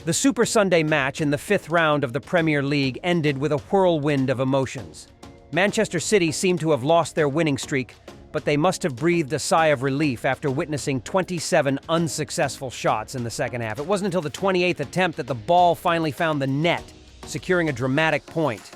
The Super Sunday match in the fifth round of the Premier League ended with a whirlwind of emotions. Manchester City seemed to have lost their winning streak, but they must have breathed a sigh of relief after witnessing 27 unsuccessful shots in the second half. It wasn't until the 28th attempt that the ball finally found the net, securing a dramatic point.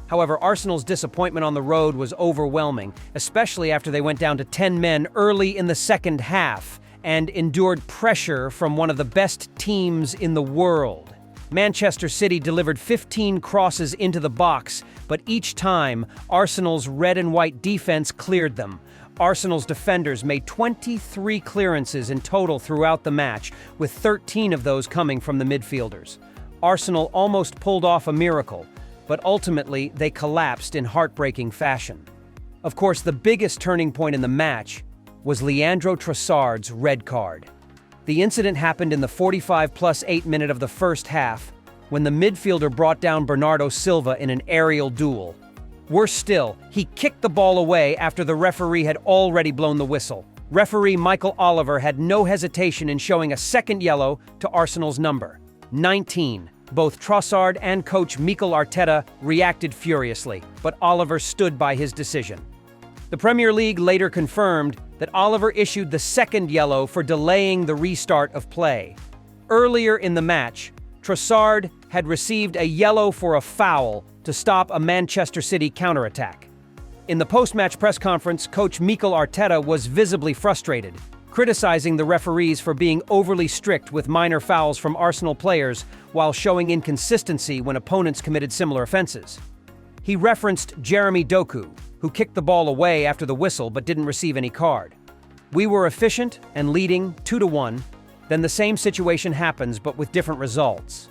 However, Arsenal's disappointment on the road was overwhelming, especially after they went down to 10 men early in the second half and endured pressure from one of the best teams in the world. Manchester City delivered 15 crosses into the box, but each time, Arsenal's red and white defense cleared them. Arsenal's defenders made 23 clearances in total throughout the match, with 13 of those coming from the midfielders. Arsenal almost pulled off a miracle, but ultimately they collapsed in heartbreaking fashion. Of course, the biggest turning point in the match was Leandro Trossard's red card. The incident happened in the 45+8 minute of the first half, when the midfielder brought down Bernardo Silva in an aerial duel. Worse still, he kicked the ball away after the referee had already blown the whistle. Referee Michael Oliver had no hesitation in showing a second yellow to Arsenal's number 19. Both Trossard and coach Mikel Arteta reacted furiously, but Oliver stood by his decision. The Premier League later confirmed that Oliver issued the second yellow for delaying the restart of play. Earlier in the match, Trossard had received a yellow for a foul to stop a Manchester City counterattack. In the post-match press conference, coach Mikel Arteta was visibly frustrated, criticizing the referees for being overly strict with minor fouls from Arsenal players while showing inconsistency when opponents committed similar offenses. He referenced Jeremy Doku, who kicked the ball away after the whistle but didn't receive any card. "We were efficient and leading 2-1, then the same situation happens but with different results.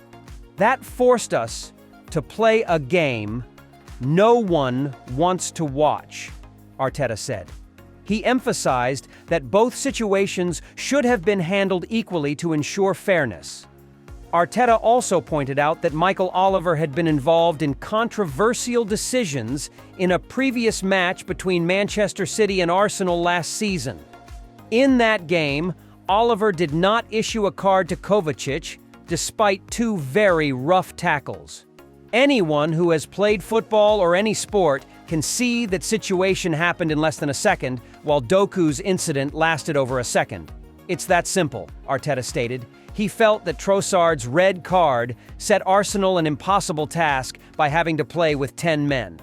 That forced us to play a game no one wants to watch," Arteta said. He emphasized that both situations should have been handled equally to ensure fairness. Arteta also pointed out that Michael Oliver had been involved in controversial decisions in a previous match between Manchester City and Arsenal last season. In that game, Oliver did not issue a card to Kovacic, despite two very rough tackles. Anyone who has played football or any sport can see that situation happened in less than a second, while Doku's incident lasted over a second. "It's that simple," Arteta stated. He felt that Trossard's red card set Arsenal an impossible task by having to play with 10 men.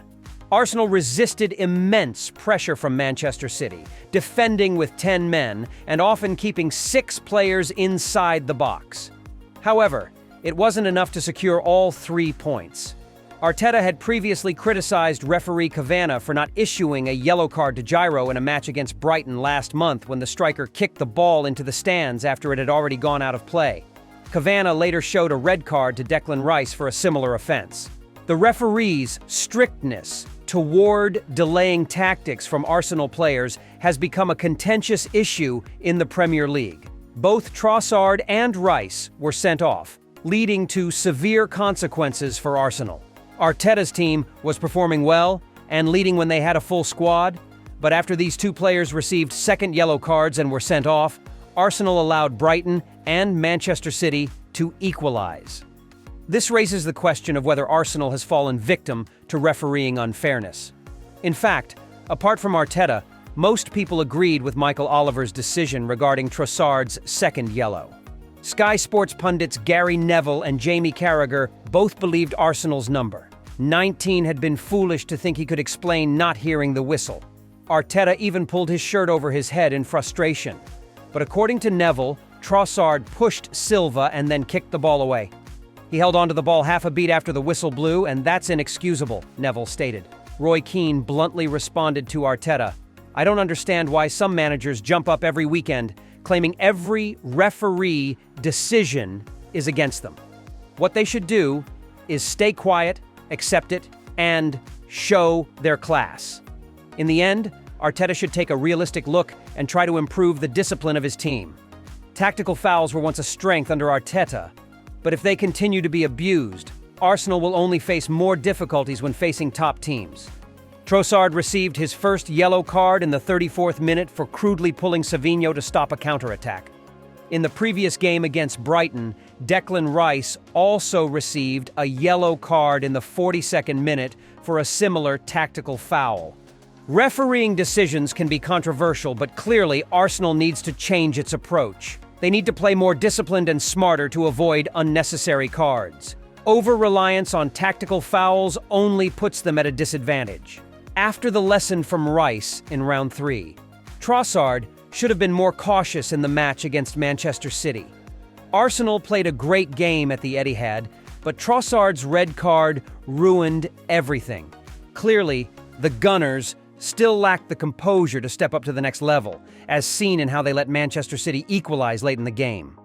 Arsenal resisted immense pressure from Manchester City, defending with 10 men and often keeping 6 players inside the box. However, it wasn't enough to secure all 3 points. Arteta had previously criticized referee Cavani for not issuing a yellow card to Gyro in a match against Brighton last month when the striker kicked the ball into the stands after it had already gone out of play. Cavani later showed a red card to Declan Rice for a similar offense. The referee's strictness toward delaying tactics from Arsenal players has become a contentious issue in the Premier League. Both Trossard and Rice were sent off, leading to severe consequences for Arsenal. Arteta's team was performing well and leading when they had a full squad, but after these 2 players received second yellow cards and were sent off, Arsenal allowed Brighton and Manchester City to equalize. This raises the question of whether Arsenal has fallen victim to refereeing unfairness. In fact, apart from Arteta, most people agreed with Michael Oliver's decision regarding Trossard's second yellow. Sky Sports pundits Gary Neville and Jamie Carragher both believed Arsenal's number 19 had been foolish to think he could explain not hearing the whistle. Arteta even pulled his shirt over his head in frustration. But according to Neville, Trossard pushed Silva and then kicked the ball away. He held onto the ball half a beat after the whistle blew, and that's inexcusable, Neville stated. Roy Keane bluntly responded to Arteta, "I don't understand why some managers jump up every weekend claiming every referee decision is against them. What they should do is stay quiet, accept it, and show their class." In the end, Arteta should take a realistic look and try to improve the discipline of his team. Tactical fouls were once a strength under Arteta, but if they continue to be abused, Arsenal will only face more difficulties when facing top teams. Trossard received his first yellow card in the 34th minute for crudely pulling Savinho to stop a counterattack. In the previous game against Brighton, Declan Rice also received a yellow card in the 42nd minute for a similar tactical foul. Refereeing decisions can be controversial, but clearly Arsenal needs to change its approach. They need to play more disciplined and smarter to avoid unnecessary cards. Over-reliance on tactical fouls only puts them at a disadvantage. After the lesson from Rice in round 3, Trossard should have been more cautious in the match against Manchester City. Arsenal played a great game at the Etihad, but Trossard's red card ruined everything. Clearly, the Gunners still lacked the composure to step up to the next level, as seen in how they let Manchester City equalize late in the game.